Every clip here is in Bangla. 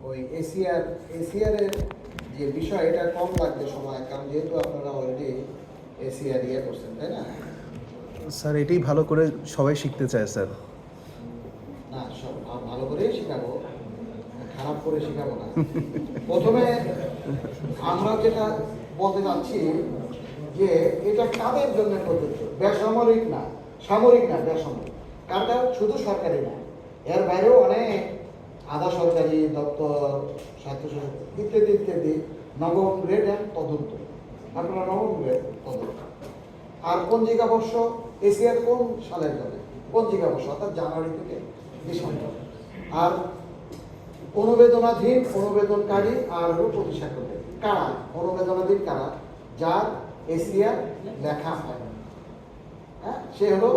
ওই এসিআরের যে বিষয় এটা কম লাগবে সময়, কারণ যেহেতু আপনারা অলরেডি এসিআর ইয়ে করছেন, তাই না? স্যার এটাই ভালো করে সবাই শিখতে চায় স্যার। না, সব ভালো করেই শেখাবো, খারাপ করে শেখাবো না। প্রথমে আমরা যেটা বলতে চাচ্ছি যে এটা কাদের জন্য প্রযোজ্য, বেসামরিক না, সামরিক না, বেসামরিক। কারণ শুধু সরকারি না, এর বাইরেও অনেক আধা সরকারি দপ্তর, স্বায়ত্তশাসিত ইত্যাদি ইত্যাদি, নবম গ্রেড অ্যান্ড তদন্ত। আপনারা নবম গ্রেড তদন্ত। আর পঞ্জিকাবর্ষ এসিআর কোন সালের যাবে? পঞ্জিকাবর্ষ অর্থাৎ জানুয়ারি থেকে ডিসেম্বর। আর অনুবেদনকারী আর হলো প্রতিষ্ঠাকারী। কারা অনুবেদনাধীন? কারা? যার এসিআর লেখা হয়, হ্যাঁ, সে হলো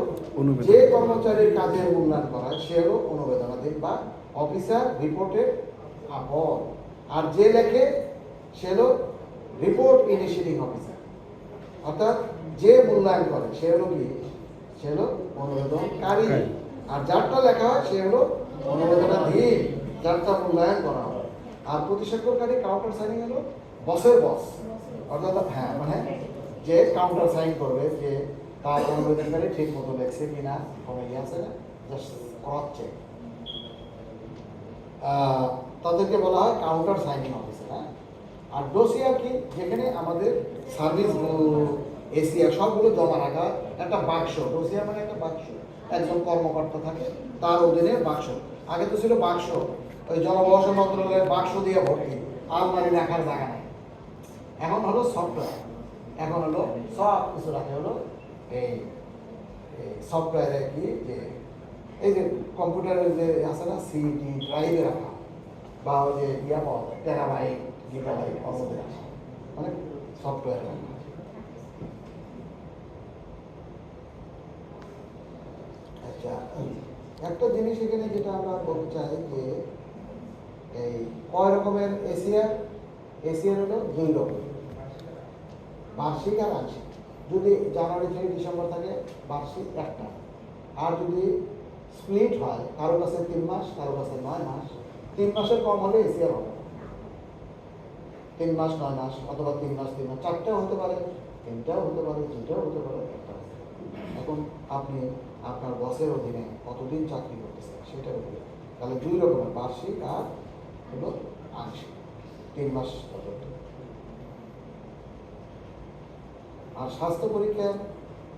যে কর্মচারীর কাজের মূল্যায়ন করা হয়, সে হলো অনুবেদনাধীন বা অফিসার রিপোর্টের আপর। আর যে লেখে সে হলো রিপোর্ট ইনিশিয়েটিং অফিসার। অর্থাৎ যে মূল্যায়ন করে সে হলো কি? সে হলো অনুবেদনকারী। আর যারটা লেখা হয় সে হলো অনুবেদনাধীন, যারটা মূল্যায়ন করা হয়। আর প্রতিস্বাক্ষরকারী কাউন্টার সাইনিং হলো বসের বস, অর্থাৎ হ্যাঁ মানে যে কাউন্টার সাইন করবে, যে তার অনুবেদনকারী ঠিক মতো লেখছে কিনা, কোনো ইয়ে আছে না, জাস্ট ক্রস চেক, তাদেরকে বলা হয় কাউন্টার সাইনিং অফিসার। হ্যাঁ। আর ডোসিয়ার কি? যেখানে আমাদের সার্ভিসগুলো এসিআর সবগুলো জমা রাখা একটা বাক্স। ডোসিয়ার মানে একটা বাক্স, একজন কর্মকর্তা থাকে, তার অধীনে বাক্স। আগে তো ছিল বাক্স, ওই জনবসতি মন্ত্রণালয়ের বাক্স দিয়ে ভর্তি, আলমারি রাখার জায়গা নেই। এখন হলো সফটওয়্যার, এখন হলো সব কিছু রাখে হলো এই সফটওয়্যারে কি, যে এই যে কম্পিউটারের যে আছে না, সিডি ড্রাইভে রাখা, বা ওই যে ইয়া পাওয়া যায় টেরাবাইট গিগাবাইট অর্মধ্যে রাখা, মানে সফটওয়্যারে রাখা। আচ্ছা, একটা জিনিস এখানে যেটা আমরা বলতে চাই যে এই কয় রকমের এসিআর? এসিআর হলো দুই রকম, বার্ষিক আর আংশিক। যদি জানুয়ারি থেকে ডিসেম্বর থাকে বার্ষিক একটা, আর যদি স্প্লিট হয়, কারো কাছে 3 মাস, কারো কাছে 9 মাস, 3 মাসের কম হলে এসিআর হবে। 3 মাস 9 মাস, অথবা 3 মাস 3 মাস, 4টাও হতে পারে, 3টাও হতে পারে, 2টাও হতে পারে, 1টাও। এখন আপনি আপনার বসের অধীনে কতদিন চাকরি করতেছেন সেটা বলবে। তাহলে দুই রকমের, বার্ষিক আর হলো আংশিক, 3 মাস পর্যন্ত। আর স্বাস্থ্য পরীক্ষার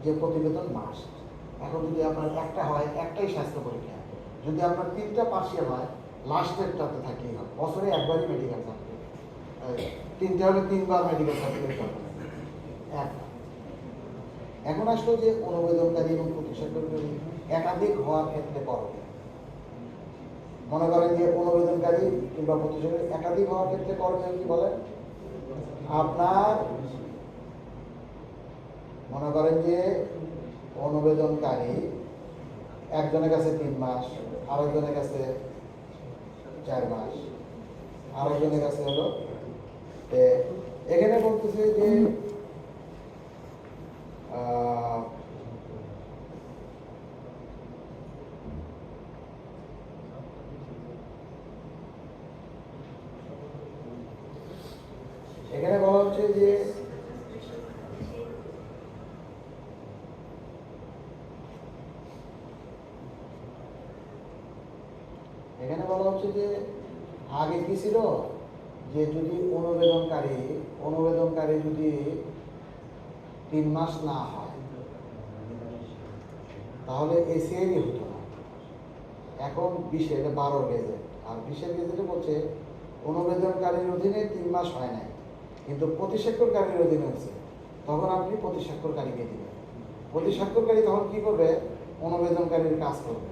যে প্রতিবেদন মাস, এখন যদি আপনার একটা হয়, একটাই স্বাস্থ্য পরীক্ষা। যদি আপনার 3টা পার্সিয়াল হয়, লাস্টেরটাতে থাকলেই হবে। বছরে একবারই মেডিকেল সার্টিফিকেট, 3টা হলে 3বার মেডিকেল সার্টিফিকেট পাবেন। এখন আসলো যে অনুবেদনকারী এবং প্রতিস্বাক্ষরকারী একাধিক হওয়ার ক্ষেত্রে করণীয়। মনে করেন যে অনুবেদনকারী কিংবা প্রতিস্বাক্ষরকারী একাধিক হওয়ার ক্ষেত্রে করণীয় কি বলেন? আপনার মনে করেন যে অনুবেদনকারী একজনের কাছে 3 মাস, আরেকজনের কাছে 4 মাস, আরেকজনের কাছে হলো, এখানে বলতেছে যে এখানে বলা হচ্ছে যে এখানে বলা হচ্ছে যে আগে কি ছিল, যে যদি অনুবেদনকারী যদি 3 মাস না হয় তাহলে এসিআই হতো না। এখন 12 গেজেট, আর 20 গেজেটে বলছে অনুবেদনকারীর অধীনে 3 মাস হয় নাই, কিন্তু প্রতিস্বাক্ষরকারীর অধীনে হচ্ছে, তখন আপনি প্রতিস্বাক্ষরকারীকে দিবেন। প্রতিস্বাক্ষরকারী তখন কি করবে? অনুবেদনকারীর কাজ করবে,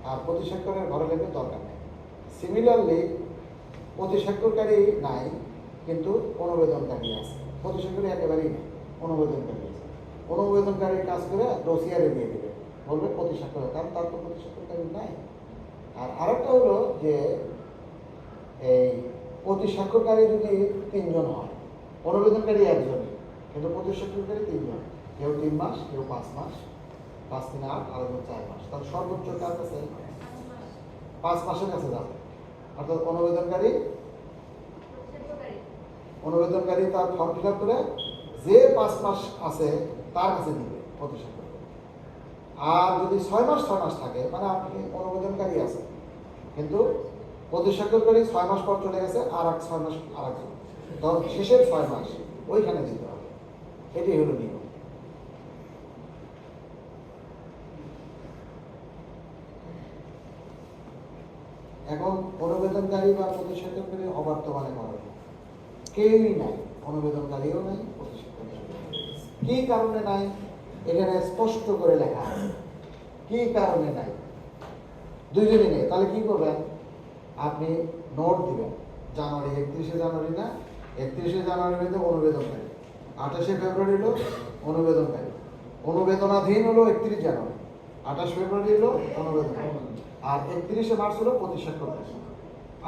আর প্রতিস্বাক্ষরের ঘরে লেগে দরকার নেই। সিমিলারলি প্রতিস্বাক্ষরকারী নাই, কিন্তু অনুবেদনকারী আছে। প্রতিস্বাক্ষরী একেবারেই নেই, অনুবেদনকারী আছে। অনুবেদনকারীর কাজ করে ডোসিয়ারে দিয়ে দেবে, বলবে প্রতিস্বাক্ষর, কারণ তার তো প্রতিস্বাক্ষরকারী নাই। আর আরেকটা হলো যে এই প্রতিস্বাক্ষরকারী যদি 3 জন হয়, অনুবেদনকারী 1 জন, কিন্তু প্রতিস্বাক্ষরকারী 3 জন, কেউ 3 মাস, কেউ 5 মাস, 5 3 8, আরেকজন 4 মাস, তাহলে সর্বোচ্চ কার কাছে 5 মাসের কাছে যাবে। অর্থাৎ অনুবেদনকারী অনুবেদনকারী তার ফর্ম ফিল আপ করে যে 5 মাস আছে তার কাছে দিবে প্রতিস্বাক্ষর। আর যদি 6 মাস থাকে, মানে আপনি অনুবেদনকারী আছে কিন্তু প্রতিস্বাক্ষরকারী 6 মাস পর চলে গেছে, আর 6 মাস আর একজন, তখন শেষের 6 মাস ওইখানে দিতে হবে। এটাই হলো নিয়ম। এখন অনুবেদনকারী বা প্রতিস্বাক্ষরকারী অবর্তমানে করা যায়, কেউই নাই, অনুবেদনকারীও নাই, প্রতিস্বাক্ষরকারীও নাই। কি কারণে নাই এখানে স্পষ্ট করে লেখা আছে, কি কারণে নাই। দুইজনই নেই, তাহলে কি করবেন? আপনি নোট দিবেন জানুয়ারি, 31শে জানুয়ারি না, 31শে জানুয়ারির মধ্যে অনুবেদনকারী, 28শে ফেব্রুয়ারি হলো অনুবেদনকারী, অনুবেদনাধীন হলো 31 জানুয়ারি, 28 ফেব্রুয়ারি হলো অনুবেদনকারী, আর 31শে মার্চ হলো প্রতিস্বাক্ষরকারী।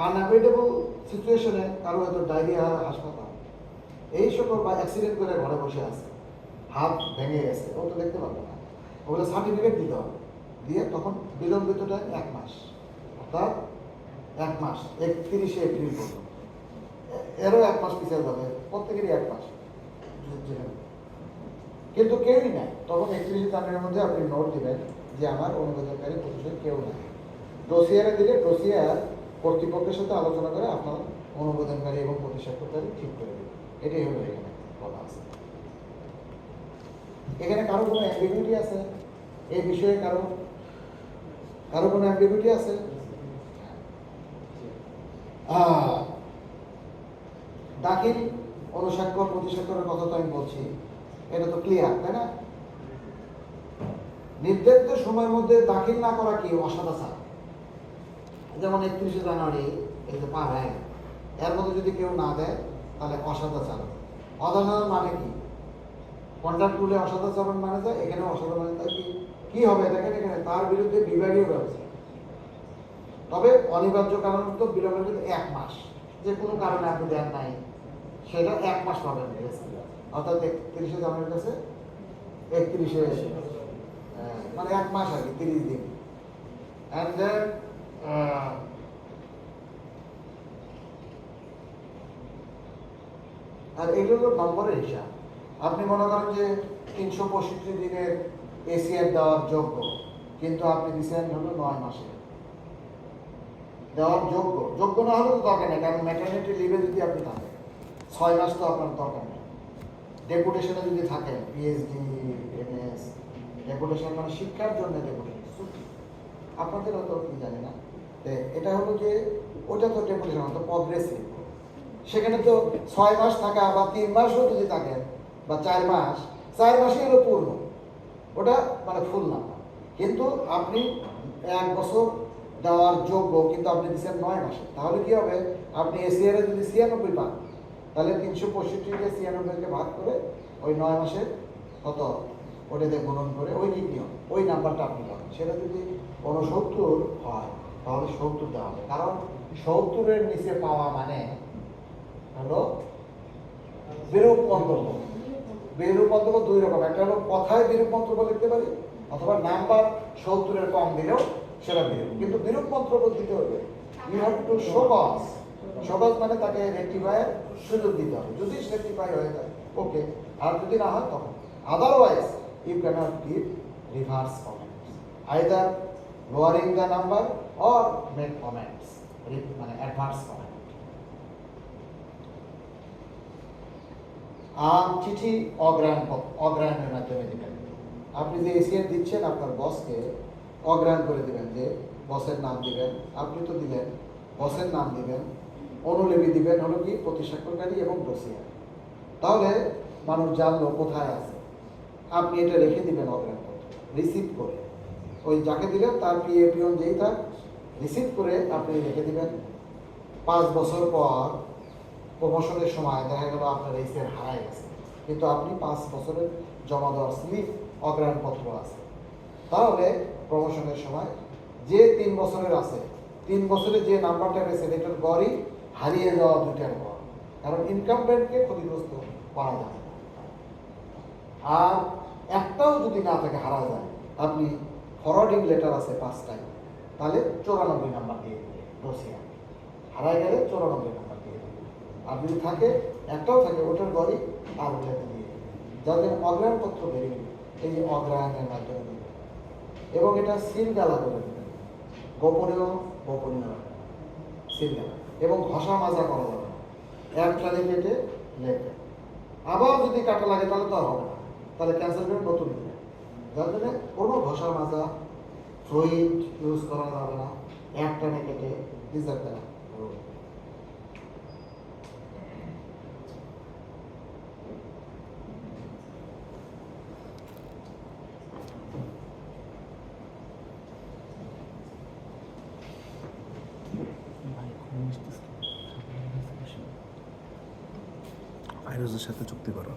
আনঅ্যাভয়েডেবল সিচুয়েশনে কারো হয়তো ডায়রিয়া, হাসপাতাল, এই সকল বা অ্যাক্সিডেন্ট করে ঘরে বসে আছে, হাত ভেঙে গেছে, ও তো দেখতে পারবে না, ওগুলো সার্টিফিকেট দিতে হবে, দিয়ে তখন বিলম্বিতটা 1 মাস, অর্থাৎ 1 মাস 31শে এপ্রিল পর্যন্ত, এরও 1 মাস পিছিয়ে যাবে, প্রত্যেকেরই 1 মাস। কিন্তু কেউই নাই, তখন 31শে জানুয়ারির মধ্যে আপনি নোট দিবেন যে আমার অনুবেদনকারী প্রতিষ্ঠান কেউ নাই। ডোসিয়ারে দিলে ডোসিয়ার কর্তৃপক্ষের সাথে আলোচনা করে আপনার অনুবেদনকারী এবং প্রতিস্বাক্ষরকারী ঠিক করে দেবে। এটাই হলো এখানে বলা আছে। এখানে কারো কোনো অ্যাম্বিগুইটি আছে এই বিষয়ে? কারো কোনো অ্যাম্বিগুইটি আছে? দাখিল, অনুস্বাক্ষর, প্রতিস্বাক্ষরের কথা তো আমি বলছি, এটা তো ক্লিয়ার, তাই না? নির্ধারিত সময়ের মধ্যে দাখিল না করা কি অসদাচার? যেমন 31শে জানুয়ারি এই যে পার হয়ে, এর মধ্যে যদি কেউ না দেয় তাহলে অসদাচার। অসদাচার মানে কি? কন্ট্রাক্ট রুলে অসদাচরণ মানে যায়, এখানে অসদাচরণ মানে কি হবে? দেখেন এখানে তার বিরুদ্ধে বিভাগীয় ব্যবস্থা। তবে অনিবার্য কারণ তো বিলম্বের যদি 1 মাস, যে কোনো কারণে আপনি দেন নাই, সেটা 1 মাস পাবেন, অর্থাৎ 31শে জানুয়ারির কাছে 31শে, মানে 1 মাস আর কি, 30 দিন। অ্যান্ড দেন আর এগুলো নম্বরের হিসাব। আপনি মনে করেন যে 365 দিনের এসিআর দেওয়ার যোগ্য, কিন্তু আপনি দিচ্ছেন হলো 9 মাসে দেওয়ার যোগ্য না হলে তো দরকার নেই, কারণ ম্যাটারনিটি লিভে যদি আপনি থাকেন 6 মাস তো আপনার দরকার নেই। ডেপুটেশনে যদি থাকেন, পিএইচডি, এমএস, ডেপুটেশন মানে শিক্ষার জন্য ডেপুটেশন, আপনাদের হয়তো কি জানি না, এটা হলো যে ওটা তো ডেপুটেশন হতো প্রগ্রেসিভ, সেখানে তো 6 মাস থাকা বা 3 মাসও যদি থাকেন বা 4 মাস, 4 মাসই হলো পূর্ণ, ওটা মানে ফুল নাম্বার। কিন্তু আপনি 1 বছর দেওয়ার যোগ্য, কিন্তু আপনি দিচ্ছেন 9 মাসে, তাহলে কি হবে? আপনি এসিআর যদি 96 পান, তাহলে 365-কে 96-কে ভাগ করে ওই 9 মাসে কত ওটাতে গুণন করে ওই নিয়ম, ওই নাম্বারটা আপনি পাবেন। সেটা যদি 69 হয় তাহলে 70 দেওয়া হবে, কারণ 70-এর নিচে পাওয়া মানে হলো বিরূপ মন্তব্য। বিরূপ মন্তব্য 2 রকম, একটা হলো কথায় বিরূপ মন্তব্য লিখতে পারি, অথবা নাম্বার 70-এর কম দিলেও সেটা বিরূপ। কিন্তু বিরূপ মন্তব্য দিতে হবে, you have to show cause. Show cause মানে তাকে রেক্টিফায়ার সুযোগ দিতে হবে, যদি রেক্টিফাই হয়ে যায় ওকে, আর যদি না হয় তখন otherwise you cannot give reverse comments, either lowering the number or make comments, মানে অ্যাডভার্স কমেন্ট। চিঠি অগ্রায়ণের মাধ্যমে দিবেন। আপনি যে এসিআর দিচ্ছেন আপনার বসকে অগ্রায়ণ করে দিবেন, যে বসের নাম দিবেন, আপনি তো দিলেন, বসের নাম দিবেন, অনুলিপি দিবেন হলো কি প্রতিস্বাক্ষরকারী এবং ডোসিয়ার। তাহলে মানুষ জানলো কোথায় আছে। আপনি এটা রেখে দিবেন অগ্রায়ণ রিসিভ করে, ওই যাকে দিলেন তার পিএ পিওন যেই থাক রিসিভ করে আপনি রেখে দিবেন। 5 বছর পর প্রমোশনের সময় দেখা গেল আপনার এসিআর হারায় গেছে, কিন্তু আপনি 5 বছরের জমা দেওয়ার স্লিপ অগ্রায়ণপত্র আছে, তাহলে প্রমোশনের সময় যে 3 বছরের আছে, 3 বছরে যে নাম্বারটা পেয়েছে এটার গড়ই হারিয়ে যাওয়া 2টার গড়, কারণ ইনকামবেন্টকে ক্ষতিগ্রস্ত করা যায় না। আর একটাও যদি না থাকে হারা যায়, আপনি ফরওয়ার্ডিং লেটার আছে 5টাই, তাহলে 94 নাম্বার দিয়ে দেবে ডোসিয়া, হারায় গেলে 94 নাম্বার দিয়ে দেবে। আর যদি থাকে একটাও থাকে ওটার গড়ি আর ওটাতে দিয়ে দেবে। যাদের অগ্রায়ণপত্র বেরিয়ে এই যে অগ্রায়ণের মাধ্যমে দিবে এবং এটা সিল গালা করে দেবেন, গোপনীয় সিল গালা এবং ঘষা মাজা করা যাবে না, এক ট্রালি কেটে লেখবে। আবার যদি কাটা লাগে তাহলে তো আর হবে না, তাহলে ক্যান্সেল করে নতুন দিবে। যার জন্য কোনো ঘষা মাজা ফ্লুইড ইউজ করা যাবে না, এক টানে কেটে ডিজার্ভ দেওয়া। ফাইরোজের সাথে চুক্তি করো।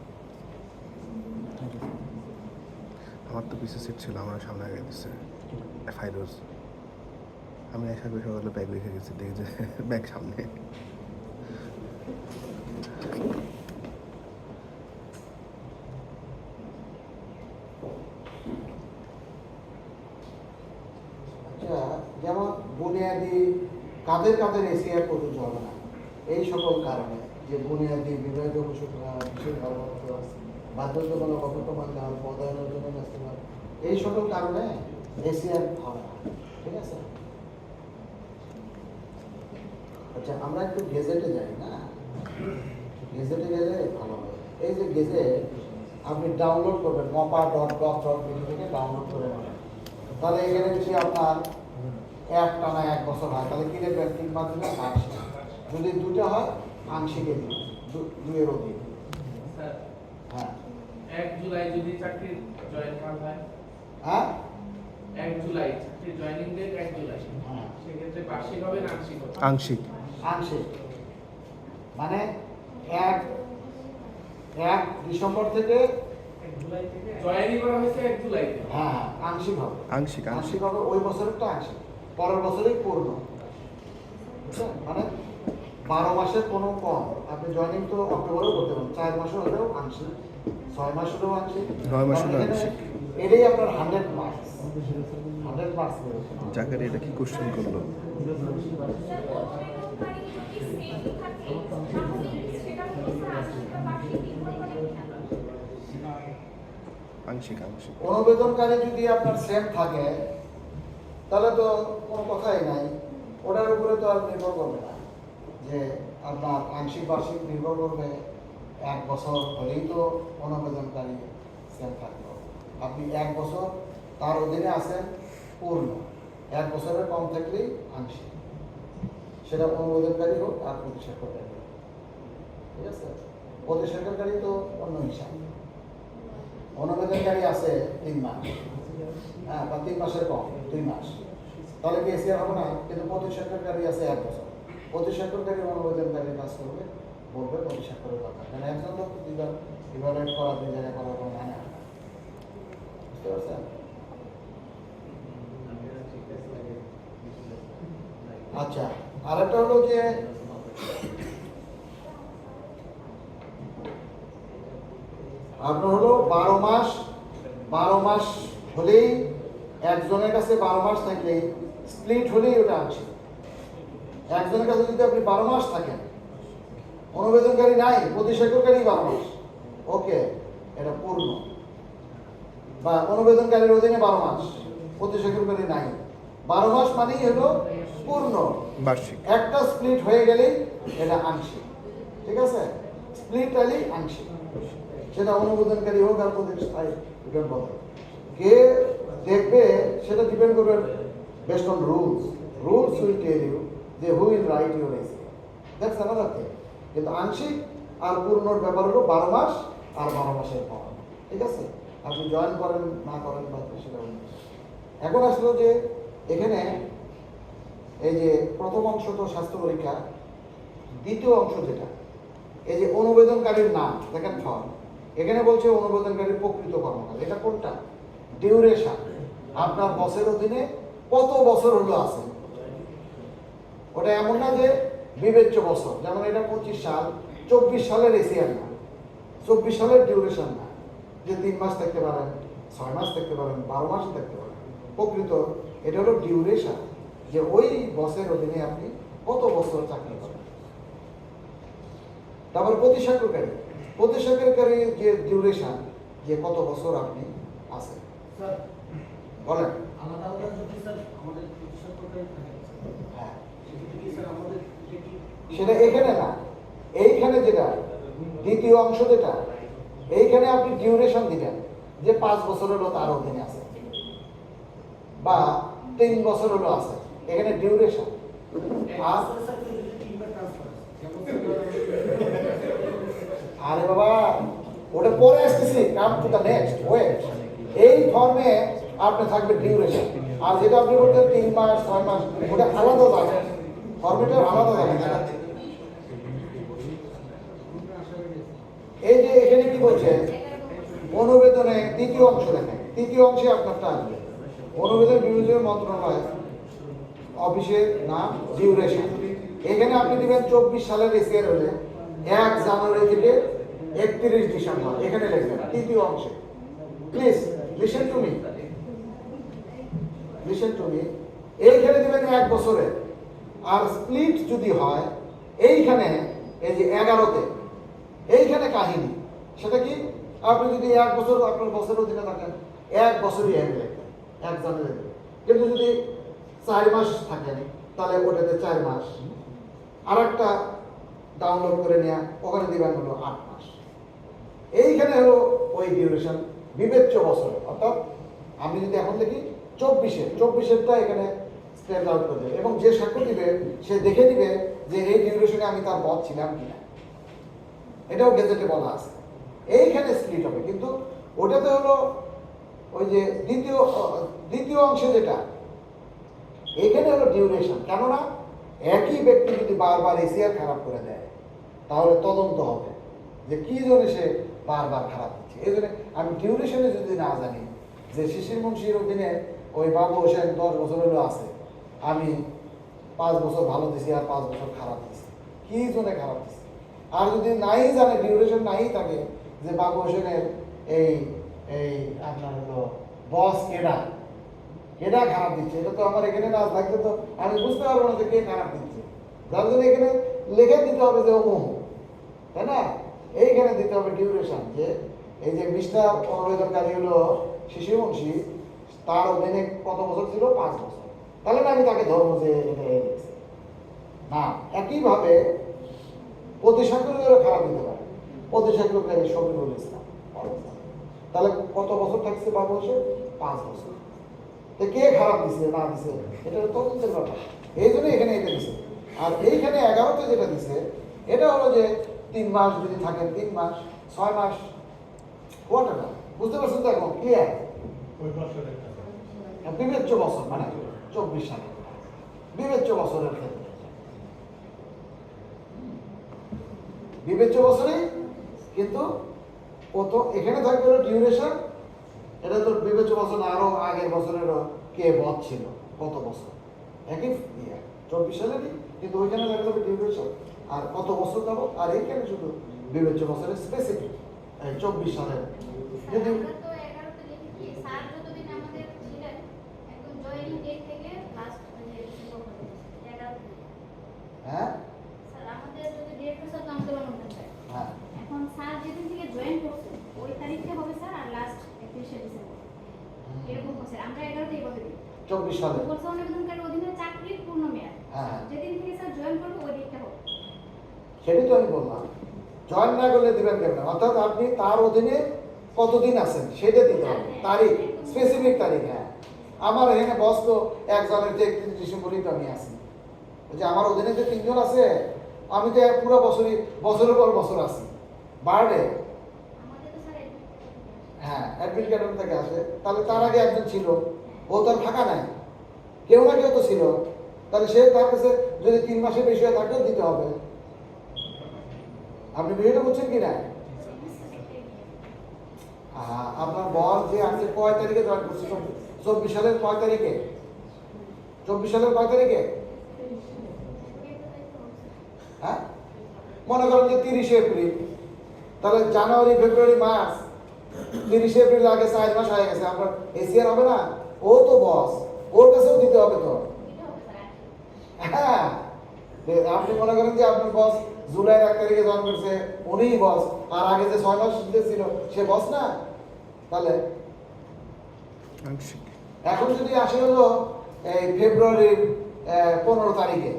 আমার তো পিসে সিট ছিল, আমার সামনে আগে দিচ্ছে ফাইরোজ। আমি আসার বিষয় হলো ব্যাগ রেখে গেছি, দেখি যে ব্যাগ সামনে। আচ্ছা, যেমন বুনিয়াদি কাদের কাদের এসিআর প্রযোজ্য হবে না, এই সকল কারণে যে বুনিয়াদি বিবাহিত বিশেষ ধর্মত্ব বাধ্যতামূলক অপমান দেওয়ার পদায়নের জন্য ব্যস্ততা, এই সকল কারণে এসিআর হবে না। ঠিক আছে? আচ্ছা, আমরা একটু গেজেটে যাই না, গেজেটে গেলে ভালো হবে। এই যে গেজেট আপনি ডাউনলোড করবেন mapa.gov.bd থেকে ডাউনলোড করে নেবেন। তাহলে এখানে যদি আপনার এক টানা 1 বছর হয় তাহলে কি লিখবেন? 3 মাস দিলে আংশিক, যদি দুটো হয় আংশিকে দিন, দুইয়ের অধিক। হ্যাঁ, 1 জুলাই যদি চাকরি জয়েন হয়, হ্যাঁ 1 জুলাই চাকরি জয়েনিং ডেট 1 জুলাই, হ্যাঁ, সেক্ষেত্রে বার্ষিক হবে না আংশিক হবে? আংশিক। আংশিক মানে 1 ডিসেম্বর থেকে 1 জুলাই থেকে জয়েনই করা হয়েছে 1 জুলাইতে। হ্যাঁ আংশিক হবে, আংশিক আংশিক হবে, ওই বছরেরটা আংশিক, পরের বছরেই পূর্ণ। বুঝছেন? মানে 12 মাসের কোনো কম। আপনি জয়েনিং তো অক্টোবরেও করতে পারেন, 4 মাসে হলেও আংশিক, 6 মাস হলেও আংশিক, 9 মাস হলেও এখানে আংশিক। এটাই আপনার 100 মার্কস, 100 মার্কস বেরোচ্ছে। জাকারি এটা কি কোশ্চেন করলো? আংশিক আংশিক। অনুবেদনকারী যদি আপনার সেম থাকে তাহলে তো কোনো কথাই নাই, ওটার উপরে তো আর নির্ভর করবে না যে আপনার আংশিক বার্ষিক নির্ভর করবে। 1 বছর হলেই তো অনুবেদনকারী সেম থাকবে। আপনি 1 বছর তার অধীনে আছেন পূর্ণ, 1 বছরের কম থাকলেই আংশিক, সেটা অনুবেদনকারী হোক আর প্রতিস্বাক্ষরকারী হোক। ঠিক আছে? প্রতিস্বাক্ষরকারী তো অন্য হিসাব। অনুবেদনকারী আছে 3 মাস, হ্যাঁ, বা 3 মাসের কম 2 মাস, তাহলে কি এসিআর হবে না? কিন্তু প্রতিস্বাক্ষরকারী আছে 1 বছর, প্রতিস্বাক্ষরকারী অনুবেদনকারী কাজ করবে, বলবে প্রতিস্বাক্ষরের কথা। কারণ একজন লোক দুইবার ইভালুয়েট করা, 2 জায়গায় করার কোনো মানে হয় না। বুঝতে পারছেন? আচ্ছা, আরেকটা হলো যে আপনার হলো 12 মাস হলেই, একজনের কাছে 12 মাস থাকলে স্প্লিট হলেই ওটা আছে। একজনের কাছে যদি আপনি 12 মাস থাকেন, অনুবেদনকারী নাই, প্রতিস্বাক্ষরকারী 12 মাস, ওকে, এটা পূর্ণ। বা অনুবেদনকারীর অধীনে 12 মাস, প্রতিস্বাক্ষরকারী নাই, 12 মাস মানেই হলো পূর্ণ। বার্ষিক। একটা স্প্লিট হয়ে গেলেই এটা আংশিক। ঠিক আছে? স্প্লিট হলেই আংশিক, সেটা অনুমোদনকারী হোক আর প্রতিষ্ঠায় ডিপেন্ড করবে। কে দেখবে সেটা ডিপেন্ড করবে based on rules. Rules will tell you যে who will write your essay, that's another thing. কিন্তু আংশিক আর পূর্ণর ব্যাপার হলো 12 মাস আর 12 মাসের কম। ঠিক আছে? আপনি জয়েন করেন না করেন বা সেটা অন্য বিষয়। এখন আসলো যে এখানে এই যে প্রথম অংশ তো স্বাস্থ্য পরীক্ষা, দ্বিতীয় অংশ যেটা এই যে অনুবেদনকারীর নাম দেখেন ফর্ম, এখানে বলছে অনুবেদনকারীর প্রকৃত কর্মকাল। এটা কোনটা? ডিউরেশন, আপনার বসের অধীনে কত বছর হলো আছে। ওটা এমন না যে বিবেচ্য বছর, যেমন এটা 25 সাল, 24 সালের এসিআর না, 24 সালের ডিউরেশন না, যে 3 মাস থাকতে পারেন, 6 মাস থাকতে পারেন, 12 মাস থাকতে পারেন। প্রকৃত এটা হলো ডিউরেশন, যে ওই বসের অধীনে আপনি কত বছর চাকরি করেন। তারপর প্রতিসাক্ষরকারী, প্রতিসাক্ষরকারীর যে ডিউরেশন, যে কত বছর আপনি আছেন স্যার বলেন। আলাদা আলাদা যদি স্যার আমাদের প্রতিষ্ঠান থাকে হ্যাঁ, সেক্ষেত্রে কি স্যার আমাদের এটা কি সেটা এখানে না, এইখানে যেটা দ্বিতীয় অংশ যেটা, এইখানে আপনি ডিউরেশন দিবেন যে 5 বছর হলো তার অধীনে আছে বা 3 বছর হলো আছে, এখানে ডিউরেশন। আর স্যার যদি তিনবার ট্রান্সফার যেমন আরে বাবা, ওটা পরে আসতেছি, come to the next wait. এই ফর্মে আপনি থাকবে ডিউরেশন, আর যেটা আপনি বলতেন 3 মাস 6 মাস, ওটা আলাদা যাবে, ফর্মেটা আলাদা যাবে। এই যে এখানে কি বলছে, অনুবেদনে তৃতীয় অংশ দেখেন, তৃতীয় অংশে আপনারটা আসবে অনুবেদন বিবেচনা মন্ত্রণালয় অফিসের নাম ডিউরেশন। এখানে আপনি দিবেন 24 সালের এসিআর হলে 1 জানুয়ারি থেকে 31 ডিসেম্বর, এখানে লিখবেন তৃতীয় অংশে। Please listen to me, listen to me. এইখানে দিবেন 1 বছরের, আর স্প্লিট যদি হয় এইখানে এই যে 11তে, এইখানে কাহিনী সেটা কি, আপনি যদি 1 বছর আপনার বছরের অধীনে থাকেন 1 বছরই এনে লিখবেন 1 জানুয়ারি, কিন্তু যদি 4 মাস থাকেন তাহলে ওটাতে 4 মাস, আর একটা ডাউনলোড করে নেওয়া ওখানে দিবেন হলো 8 মাস। এইখানে হলো ওই ডিউরেশন বিবেচ্য বছর, অর্থাৎ আমি যদি এখন দেখি 24-এরটা এখানে স্পেল আউট করে দেবে, এবং যে সাক্ষ্য দিবে সে দেখে দিবে যে এই ডিউরেশনে আমি তার বস ছিলাম কিনা, এটাও গেজেটে বলা আছে। এইখানে স্প্লিট হবে, কিন্তু ওটাতে হলো ওই যে দ্বিতীয় অংশে যেটা, এখানে হলো ডিউরেশন। কেননা একই ব্যক্তি যদি বারবার এসিআর খারাপ করে দেয় তাহলে তদন্ত হবে যে কি জন্য সে বারবার খারাপ হচ্ছে। এই জন্য আমি ডিউরেশনে যদি না জানি যে শিশির মুন্সির অধীনে ওই বাবু হোসেন 10 বছর হলো আছে, আমি 5 বছর ভালো দিছি আর 5 বছর খারাপ দিছি, কি জন্য খারাপ দিছি। আর যদি নাই জানে, ডিউরেশন নাই থাকে যে বাবু হোসেনের এই এই আপনার হলো বস কেডা খারাপ দিচ্ছে, এটা তো আমার এখানে না থাকলে তো আমি বুঝতে পারবো না যে কে খারাপ দিচ্ছে। যার জন্য এখানে লিখে দিতে হবে যে অমুক, তাই না? এইখানে দিতে হবে ডিউরেশন, যে এই যে মিস্টার অনুবেদনকারী হলো শিশু মুন্সি, তার অধীনে কত বছর ছিল? 5 বছর। তাহলে না আমি তাকে ধরবো যে এটা লিখছে না। একইভাবে প্রতিসাক্ষরকারীও খারাপ দিতে পারে, প্রতিসাক্ষরকারী শফিকুল ইসলাম, তাহলে কত বছর থাকছে বাবু হোসেন? 5 বছর। তো কে খারাপ দিছে না দিছে এটা তদন্তের ব্যাপার, এই জন্য এখানে এটা দিছে। আর এইখানে 11তে যেটা দিছে এটা হলো যে 3 মাস যদি থাকেন 3 মাস, 6 মাস, হোয়াটএভার, বুঝতে পারছেন তো? এখন ক্লিয়ার? বিবেচ্য বছর মানে 24 সালে বিবেচ্য বছরের ক্ষেত্রে, বিবেচ্য বছরে কিন্তু প্রথম এখানে থাকবে হলো ডিউরেশন। এটা তো বিবেচ্য বছর, আরো আগের বছরেরও কে বধ ছিল কত বছর, একই 24 সালেরই, কিন্তু ওইখানে লাগবে ডিউরেশন আর কত বছর যাবো। আর এইখানে শুধু বিবেচ্য বছরের স্পেসিফিক 24 সালের। যদি হ্যাঁ হ্যাঁ এখন স্যার যেদিন থেকে জয়েন করছে ওই তারিখে হবে স্যার, আর লাস্ট 31 ডিসেম্বর এরকম হচ্ছে। আমরা 11তে এইভাবে দিই 24 সালে বলছে অনুবেদনকারীর অধীনে চাকরির পূর্ণ মেয়াদ, হ্যাঁ যেদিন থেকে স্যার জয়েন করবে ওই দিকটা হবে। সেটাই তো আমি বললাম, জয়েন না করলে দিবেন কেমন? অর্থাৎ আপনি তার অধীনে কতদিন আছেন সেটা দিতে হবে, তারিখ, স্পেসিফিক তারিখ। হ্যাঁ, আমার এখানে বস তো 1 জানুয়ারি থেকে 31 ডিসেম্বরই তো আমি আছি, যে আমার অধীনে যে 3 জন আছে, আমি তো পুরো বছরের পর বছর আছি বাড়ে। আমাদের তো স্যার হ্যাঁ, অ্যাডমিট ক্যাডার থেকে আসে, তাহলে তার আগে একজন ছিল, ও তো আর ফাঁকা নাই, কেউ না কেউ তো ছিল, তাহলে সে তার কাছে যদি 3 মাসের বেশি হয় তাকেও দিতে হবে। আপনি বিষয়টা বুঝছেন কি না? আপনার বল যে আজকে কয় তারিখে জয়েন করছে? 24 সালের কয় তারিখে? 24 সালের কয় তারিখে? হ্যাঁ, মনে করেন যে 30 এপ্রিল, তাহলে জানুয়ারি ফেব্রুয়ারি মার্চ, 30 এপ্রিল আগে 4 মাস হয়ে গেছে, আপনার এসিআর হবে না? ও তো বস, ওর কাছেও দিতে হবে তো। হ্যাঁ, আপনি মনে করেন যে আপনার বস জুলাইয়ের 1 তারিখে জয়েন করছে উনিই বস, আর আগে যে 6 মাস যে ছিল সে বস না? তাহলে আংশিক। এখন যদি আসে হলো এই ফেব্রুয়ারির 15 তারিখে,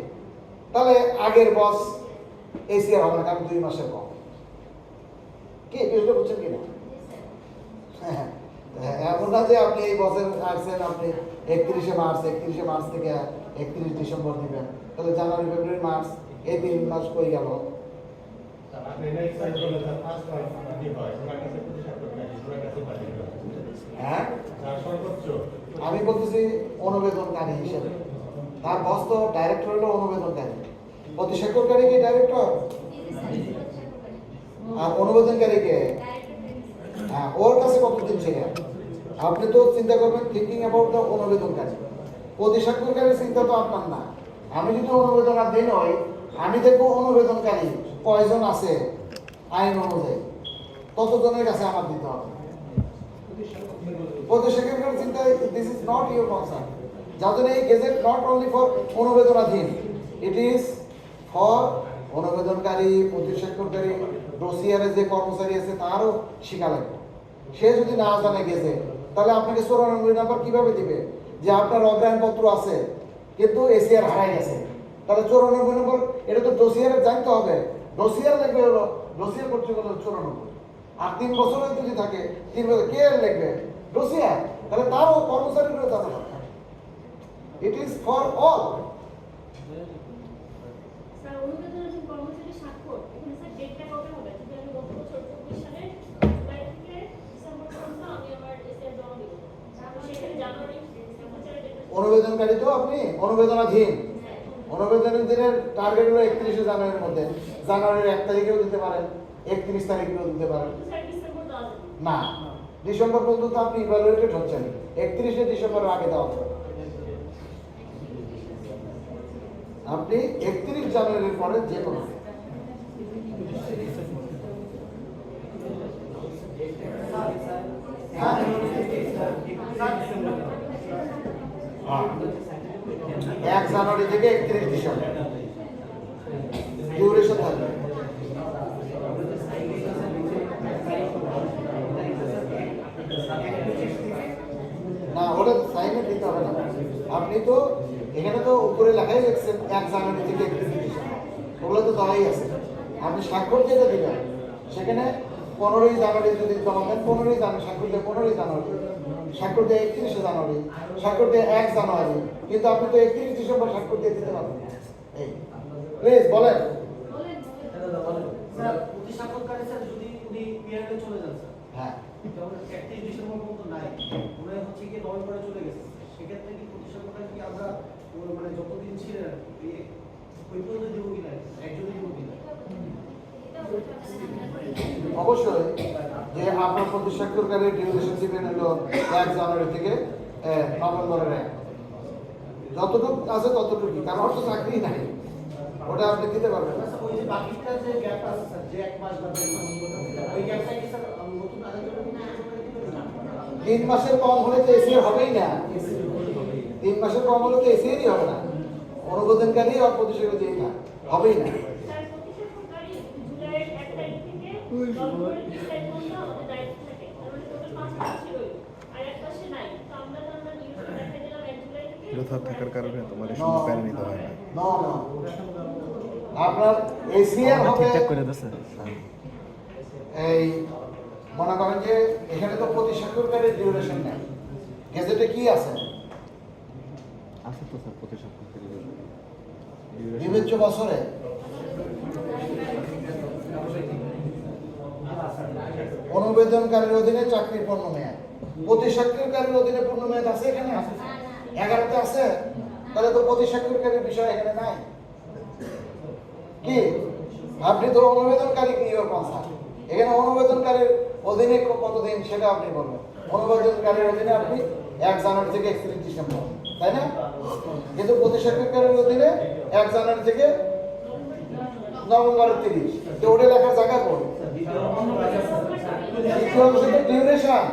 তাহলে আগের বস এসিআর হবে না, কারণ 2 মাসের কম। কি বুঝতে পারছেন কিনা? হ্যাঁ, এমন না যে আপনি এই বছর আসছেন আপনি 31শে মার্চ থেকে 31 ডিসেম্বর দিবেন, তাহলে জানুয়ারি ফেব্রুয়ারি মার্চ এই 3 মাস কই গেল? হ্যাঁ, আমি বলতেছি অনুবেদনকারী হিসেবে, তার বস তো ডাইরেক্টর হলো অনুবেদনকারী, প্রতিস্বাক্ষরকারী কি ডাইরেক্টর? আর অনুবেদনকারী কে? হ্যাঁ, ওর কাছে কতদিন ছিলেন? আপনি তো চিন্তা করবেন থিঙ্কিং অ্যাবাউট দ্য অনুবেদনকারী, প্রতিস্বাক্ষরকারী চিন্তা তো আপনার না। আমি যদি অনুবেদনাধীন হই, আমি দেখবো অনুবেদনকারী কয়জন আছে আইন অনুযায়ী, ততজনের কাছে আমার দিতে হবে। প্রতিস্বাক্ষরকারী চিন্তা, this is not your concern. যার জন্য এই গেজেট নট অনলি ফর অনুবেদনাধীন, ইট ইজ ফর অনুবেদনকারী, প্রতিস্বাক্ষরকারী, ডোসিয়ারে যে কর্মচারী আছে তারও শিখা লাগবে। সে যদি না জানে গেছে, তাহলে আপনাকে 94 নাম্বার কিভাবে দিবে যে আপনার অগ্রায়ণপত্র আছে কিন্তু এসিআর হারাই গেছে? তাহলে 94 নম্বর, এটা তো ডোসিয়ারে জানতে হবে। ডোসিয়ার লিখবে হলো, ডোসিয়ার করতে হলো 94, আর 3 বছরে যদি থাকে 3 বছর কে লিখবে? ডোসিয়ার। তাহলে তারও কর্মচারীরও জানা দরকার। It is for all. Sir অনুবেদনাধীন কর্মচারী স্বাক্ষর এখানে স্যার ডেটটা কবে হবে? যদি আমি গত বছর 24 সালের জুলাই থেকে ডিসেম্বর পর্যন্ত আমি আমার এসএর জমা দিব, তাহলে সেখানে জানুয়ারি ডিসেম্বরের ডেটটা অনুবেদনকারী তো আপনি অনুবেদনাধীন। অনুবেদনাধীনের টার্গেট হলো 31শে জানুয়ারির মধ্যে। জানুয়ারির 1 তারিখেও দিতে পারেন, 31 তারিখেও দিতে পারেন। স্যার ডিসেম্বর দেওয়া যাবে না, ডিসেম্বর পর্যন্ত আপনি ইভালুয়েটেড হচ্ছেন, 31শে ডিসেম্বরের আগে দেওয়া হবে। আপনি 31 জানুয়ারির পরে যে কোনো হ্যাঁ, 1 জানুয়ারি থেকে 31 ডিসেম্বর ডিউরেশন থাকবে। না, ওটা সাইনে দিতে হবে না। আপনি তো এখানে তো উপরে লেখাই লিখছেন 1 জানুয়ারি থেকে 31 ডিসেম্বর, ওগুলো তো দেওয়াই আছে। আপনি স্বাক্ষর যেটা দিবেন সেখানে 15ই জানুয়ারি যদি জমা দেন, 15ই জানুয়ারি স্বাক্ষর দিয়ে 15ই জানুয়ারি, স্বাক্ষর দিয়ে 31শে জানুয়ারি, স্বাক্ষর দিয়ে 1 জানুয়ারি, কিন্তু আপনি তো 31 ডিসেম্বর স্বাক্ষর দিয়ে দিতে পারবেন না। এই প্লিজ বলেন। স্যার প্রতিস্বাক্ষরকারী স্যার যদি উনি পিআরএ চলে যান স্যার, হ্যাঁ, যেমন 31 ডিসেম্বর পর্যন্ত নাই, উনি হচ্ছে কি নভেম্বরে চলে গেছে, সেক্ষেত্রে কি প্রতিস্বাক্ষরকারী কি আমরা মানে যতদিন ছিলেন ওই পর্যন্ত দিব কিনা, একজনই দিব কিনা? অবশ্যই যে আপনার প্রতিস্বাক্ষরকারীর ডিউরেশন দিবেন হলো 1 জানুয়ারি থেকে নভেম্বরের 1, যতটুকু আছে ততটুকুই, কারণ ওর তো চাকরি নাই, ওটা আপনি দিতে পারবেন না। ওই যে বাকিটা যে গ্যাপ আছে স্যার, যে 1 মাস বা 2 মাস, ওই গ্যাপটা কি স্যার নতুন আরেকজন দিবেন না? 3 মাসের কম হলে তো এসিআর হবেই না। 3 মাসের কম হলে তো এসিআরই হবে না, অনুমোদনকারী আর প্রতিস্বাক্ষরকারী না, হবেই না। স্যার প্রতিস্বাক্ষরকারী জুলাইয়ের 1 তারিখ থেকে নভেম্বরের 30 তারিখ পর্যন্ত আমাদের দায়িত্ব থাকে, তার মানে টোটাল 5 মাস ছিল, আর এক মাসে নাই, তো আমরা নিউজে দেখা দিলাম 1 জুলাই থেকে এটা থাকার কারণে তোমার এই সময় প্যারা নিতে হয় না। না, না, আপনার এসিআর হবে ঠিকঠাক করে দিচ্ছে। এই মনে করেন যে এখানে তো প্রতিস্বাক্ষরকারীর ডিউরেশন নেই, গেজেটে কি আছে? আছে তো স্যার প্রতিস্বাক্ষরকারী বিবেচ্য বছরে অনুবেদনকারীর অধীনে চাকরির পূর্ণ মেয়াদ, প্রতিস্বাক্ষরকারীর অধীনে পূর্ণ মেয়াদ আছে এখানে? 11তে আছে, তাহলে তো প্রতিস্বাক্ষরকারীর বিষয় এখানে নাই। কি আপনি তো অনুবেদনকারী কি কনসার্ন, এখানে অনুবেদনকারীর অধীনে কতদিন সেটা আপনি বলবেন। অনুবেদনকারীর অধীনে আপনি 1 জানুয়ারি থেকে 31 ডিসেম্বর, তাই না? কিন্তু প্রতিস্বাক্ষরকারীর অধীনে 1 জানুয়ারি থেকে নভেম্বর 30, তো ওটা লেখার জায়গা কোন? ডিউরেশন,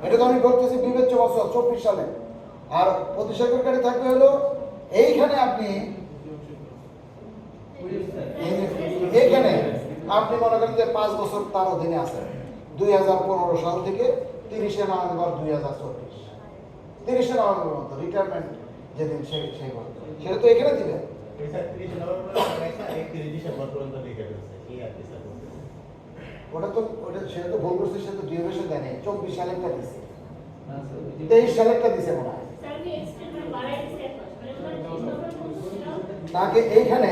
এটা তো আমি বলতেছি বিবেচ্য বছর 24 সালে, আর প্রতিস্বাক্ষরকারী থাকবে হলো এইখানে আপনি এইখানে আপনি মনে করেন যে 5 বছর তার অধীনে আছে 2015 সাল থেকে 30শে নভেম্বর 2024 30শে নভেম্বর মতো রিটায়ারমেন্ট যেদিন সেই বছর সেটা তো এখানে দিবেন। ওটা সেটা তো ভুল করছে, সে তো ডিউরেশন দেয় নাই, 24 সালেরটা দিছে, 23 সালেরটা দিছে মনে হয়। স্যার আমি এক্সটেন্ড বাড়াই দিছি এক মাস মানে ওনার ডিসেম্বর পর্যন্ত ছিল তাকে এইখানে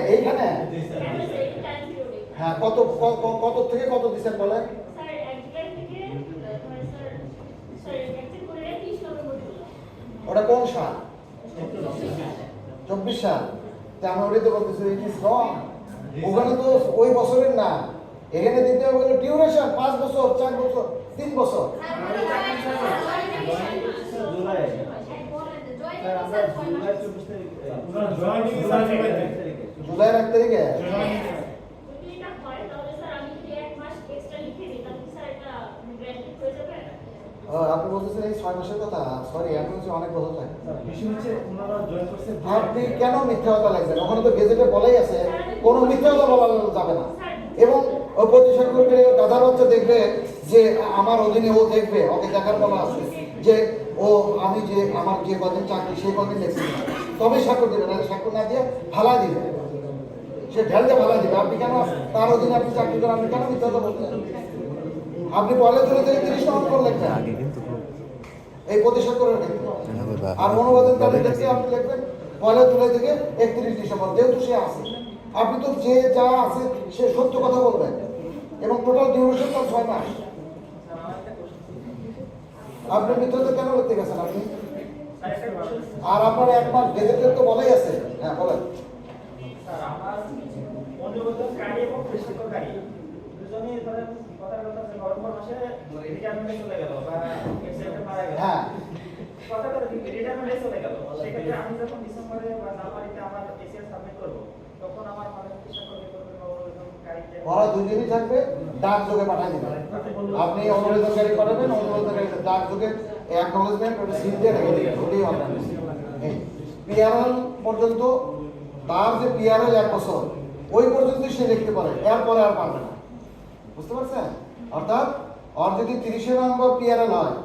টাইম পিরিয়ডে হ্যাঁ কত থেকে কত দিছেন বলেন? স্যার 1 জুলাই থেকে স্যার একচেঞ্জ করে 30 নভেম্বর ছিল ওটা কোন সাল? 24 সাল। তা আমি ওটাই তো বলতেছি ইট ইজ রং। ওখানে তো ওই বছরের না, এখানে দিতে হবে হলো ডিউরেশন 5 বছর 4 বছর 3 বছর। জুলাইয়ের 1 তারিখে যদি এটা হয় তাহলে স্যার আমি যদি এক মাস এক্সট্রা লিখে দিই তাহলে কি স্যার এটা গ্র্যাজুয়েট হয়ে যাবে? আপনি বলতেছেন এই 6 মাসের কথা? সরি, আমি হচ্ছে অনেক বছর থাকে। বিষয় হচ্ছে ওনারা জয়েন করছে আপনি কেন মিথ্যা কথা লাগবেন? ওখানে তো গেজেটে বলাই আছে কোনো মিথ্যা কথা বলা যাবে না। এবং ওই প্রতিষ্ঠানগুলোকে গাধার বাচ্চা দেখবে যে আমার অধীনে ও দেখবে, ওকে দেখার বলা আছে যে ও আমি যে আমার যে কদিন চাকরি সেই কদিন দেখছি তবে স্বাক্ষর দেবে, না স্বাক্ষর না দিয়ে ফালা দিবে, সে ঢেলতে ফালা দিবে। আপনি কেন তার অধীনে আপনি চাকরি করেন? আপনি কেন মিথ্যা কথা বলছেন? আপনি পয়লা জুলাই থেকে 30 নভেম্বর লিখবেন আগে কিন্তু এই প্রতিষ্ঠানের ক্ষেত্রে, আর অনুবাদের তারিখ থেকে আপনি লিখবেন পয়লা জুলাই থেকে 31 ডিসেম্বর, যেহেতু সে আছে। আপনি তো যে যা আছে সে সত্য কথা বলবেন এবং টোটাল ডিউরেশন তো 6 মাস। আপনি মিথ্যাতে কেন লিখতে গেছেন আপনি? আর আপনার এক মাস গেজেটের তো বলাই আছে। হ্যাঁ বলেন। স্যার আমার অনুমোদনকারী এবং প্রশিক্ষণকারী দুজনেই ধরেন কথার কথা যে নভেম্বর মাসে রিটায়ারমেন্টে চলে গেল বা এক্সিডেন্টে মারা গেল, হ্যাঁ কথা কথা রিটায়ারমেন্টে চলে গেল, সেক্ষেত্রে আমি যখন ডিসেম্বরে বা জানুয়ারিতে আমার এসিএস সাবমিট করবো তখন আমার মানে প্রশিক্ষণকারী করবে বা অনুমোদনকারীকে ওরা দুজনই থাকবে, ডাক যোগে পাঠিয়ে দিবেন। আপনি অনুমোদনকারী পাঠাবেন, অনুমোদনকারী ডাক যোগে অ্যাকনোলেজমেন্ট ওটা সিল দিয়ে রেখে দিবেন, ওটাই অর্ডার। পিআরএল পর্যন্ত তার যে পিআরএল 1 বছর ওই পর্যন্তই সে লিখতে পারে, এরপরে আর পারবে না। বুঝতে পারছেন? অর্থাৎ ওর যদি 30শে নভেম্বর পিআরএল হয়,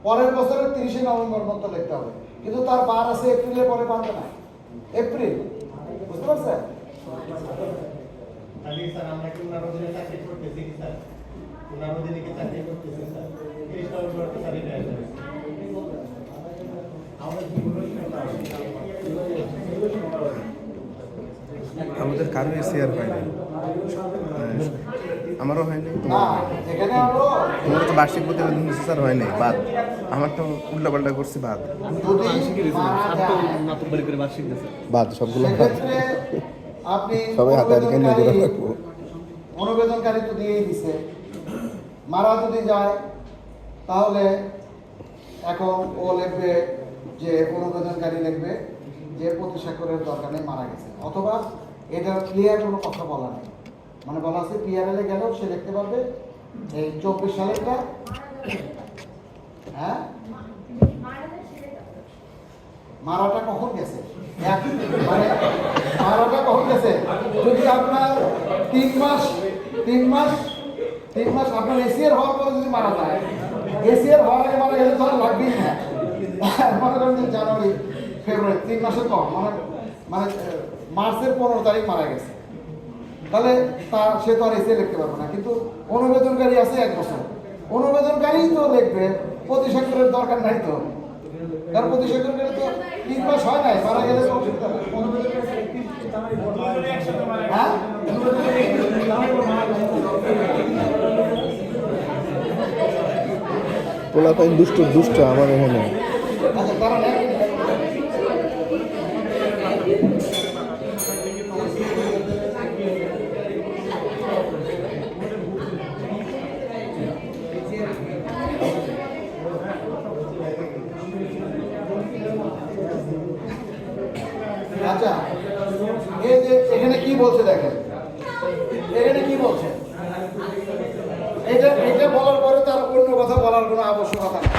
পরের বছরের 30শে নভেম্বর মতো লিখতে হবে, কিন্তু তার বার আছে এপ্রিলের পরে পারবে না। এপ্রিল, বুঝতে পারছেন? স্যার আমরা কি ওনার অধীনে চাকরি করতেছি কি স্যার? ওনার অধীনে কি চাকরি করতেছি স্যার? 30 নভেম্বর তো চাকরি নেয় আমাদের কারো এসিআর হয়নি, আমারও হয়নি, না, তোমারও হয়নি। এখানে হলো তোমার তো বার্ষিক প্রতিবেদন দিচ্ছে স্যার হয় নাই, বাদ। আমার তো উল্টাপাল্টা করছি, বাদ যদি মারা যায়, বাদ সবগুলো বাদ। সেক্ষেত্রে আপনি সবাই হাতাহাতিকে নজরে রাখবো। অনুবেদনকারী তো দিয়েই দিছে, মারা যদি যায় তাহলে এখন ও লিখবে যে অনুবেদনকারী লিখবে যে প্রতিস্বাক্ষরের দরকার নেই, মারা গেছে, অথবা এটা ক্লিয়ার কোনো কথা বলা নেই, মানে বলা আছে পিআরএল এ গেলেও সে লিখতে পারবে এই 24 সালেরটা। হ্যাঁ, মারাটা কখন গেছে? মানে মারাটা কখন গেছে? যদি আপনার 3 মাস আপনার এসিআর হওয়ার পরে যদি মারা যায়, এসিআর হওয়ার আগে মারা গেলে তখন লাগবেই না। মনে করেন যে জানুয়ারি ফেব্রুয়ারি 3 মাসের কম, মানে মার্চের 15 তারিখ মারা গেছে, তাহলে সে তো আর এসিআর লিখতে পারবে না। কিন্তু অনুবেদনকারী আছে 1 বছর, অনুবেদনকারী তো লিখবে, প্রতিস্বাক্ষরের দরকার নাই তো, কারণ প্রতিস্বাক্ষর করে তো 3 মাস হয় নাই, মারা গেলে তো অসুবিধা নেই। হ্যাঁ, পোলাপাইন দুষ্ট আমার এখানে। আচ্ছা তারা নেই। আচ্ছা, এই যে এখানে কি বলছে দেখেন, এখানে কি বলছে, এটা বলার পরে তার অন্য কথা বলার কোনো আবশ্যকতা নেই।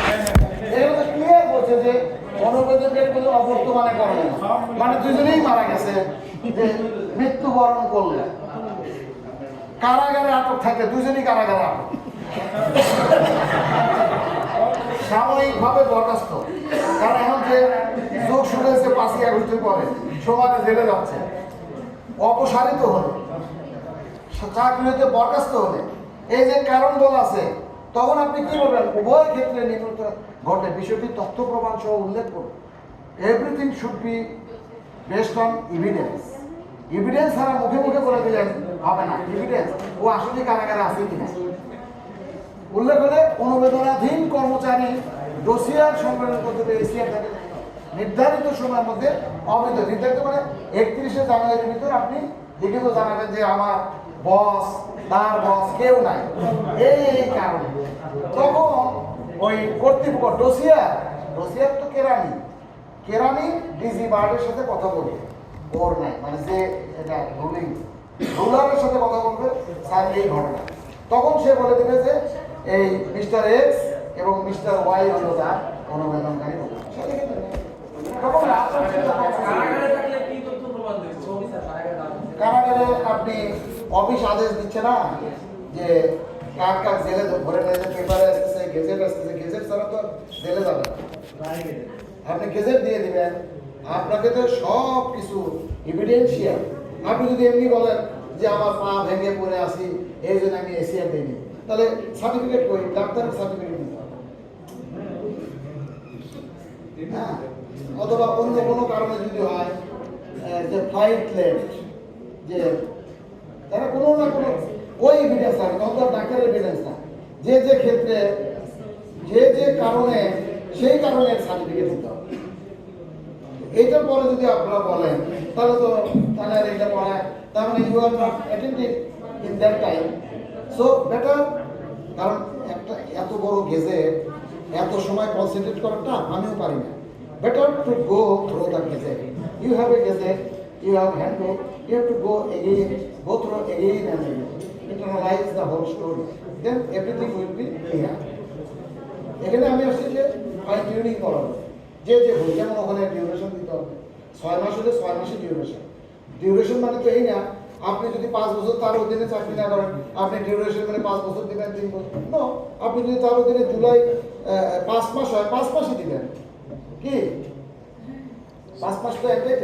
এখানে ক্লিয়ার বলছে যে অনুবেদনের কোনো অবর্তমানে করে না, মানে দুজনেই মারা গেছে, যে মৃত্যুবরণ করলে কারাগারে আটক থাকে, দুজনই কারাগারে আটক, সাময়িকভাবে বরখাস্ত। কারণ এখন যে যোগ শুনেছে 5ই আগস্টের পরে সমাজে জেলে যাচ্ছে, অপসারিত হলে, চাকরিতে বরখাস্ত হলে, এই যে কারণ বলা আছে, তখন আপনি কি বলবেন? উভয় ক্ষেত্রে নিম্নতা ঘটে, বিষয়টি তথ্য প্রমাণ সহ উল্লেখ করুন। Everything should be based on evidence. Evidence ছাড়া মুখে মুখে বলে দিলেন হবে না। এভিডেন্স, ও আসলে কারাগারে আছে কিনা উল্লেখ করে অনুবেদনাধীন কর্মচারী ডোসিয়ার সম্মেলন পদ্ধতি এসিআর থাকে নির্ধারিত সময়ের মধ্যে অবৈধ, নির্ধারিত মানে 31শে জানুয়ারির ভিতরে আপনি লিখিত জানাবেন যে আমার বস, তার বস কেউ নাই, এই কারণে। তখন ওই কর্তৃপক্ষ ডোসিয়ার তো কেরানি ডিজি বার্ডের সাথে কথা বলবে, ওর নাই মানে যে এটা রুলারের সাথে কথা বলবে, স্যার এই ঘটনা। তখন সে বলে দেবে যে এই মিস্টার এক্স এবং মিস্টার ওয়াই হলো তার অনুবেদনকারী। তখন কারাগারে থাকলে কি তথ্য প্রমাণ দেবে? কারাগারে আপনি অফিস আদেশ দিচ্ছে না যে কার কার জেলে ভরে নিয়ে পেপারে আসতেছে, গেজেট আসতেছে, গেজেট ছাড়া তো জেলে যাবে না। আপনি গেজেট দিয়ে দিবেন, আপনাকে তো সব কিছু এভিডেন্সিয়াল। আপনি যদি এমনি বলেন যে আমার পা ভেঙে পড়ে আসি এই জন্য আমি এসিআর দিইনি, তাহলে সার্টিফিকেট করি, ডাক্তারের সার্টিফিকেট দিতে হবে। হ্যাঁ, অথবা অন্য কোনো কারণে যদি হয় যে ফ্লাইট লেট, যে তারা কোনো না কোনো ওই এভিডেন্স থাকে, তখন তো ডাক্তারের এভিডেন্স না, যে যে ক্ষেত্রে যে কারণে সেই কারণে সার্টিফিকেট দিতে হবে। এইটার পরে যদি আপনারা বলেন তাহলে তো তাহলে এটা পড়া, তার মানে you are not attentive in that time, so better. কারণ একটা এত বড় গেজেট এত সময় কনসেন্ট্রেট করাটা আমিও পারি না। Better to go through the gazette. You have a gazette, you have handbook, you have to go through again and again, internalize the whole story, then everything will be clear. এখানে আমি আসছি যে ফাইন টিউনিং করাবো, যে ভুল, যেমন ওখানে ডিউরেশন দিতে হবে, 6 মাস হলে 6 মাসের ডিউরেশন মানে তো এই না আপনি যদি 5 বছর তার অধীনে চাকরি না করেন আপনি ডিউরেশন মানে 5 বছর দিবেন, 3 বছর নো, আপনি যদি তার অধীনে জুলাই 5 মাস হয় 5 মাসই দিবেন। কি 5 মাস তো একটাই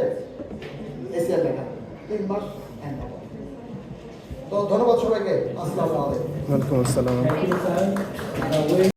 এসিআর লেখা 3 মাস। তো ধন্যবাদ সবাইকে, আসসালামু আলাইকুম। ওয়ালাইকুম আসসালাম। স্যার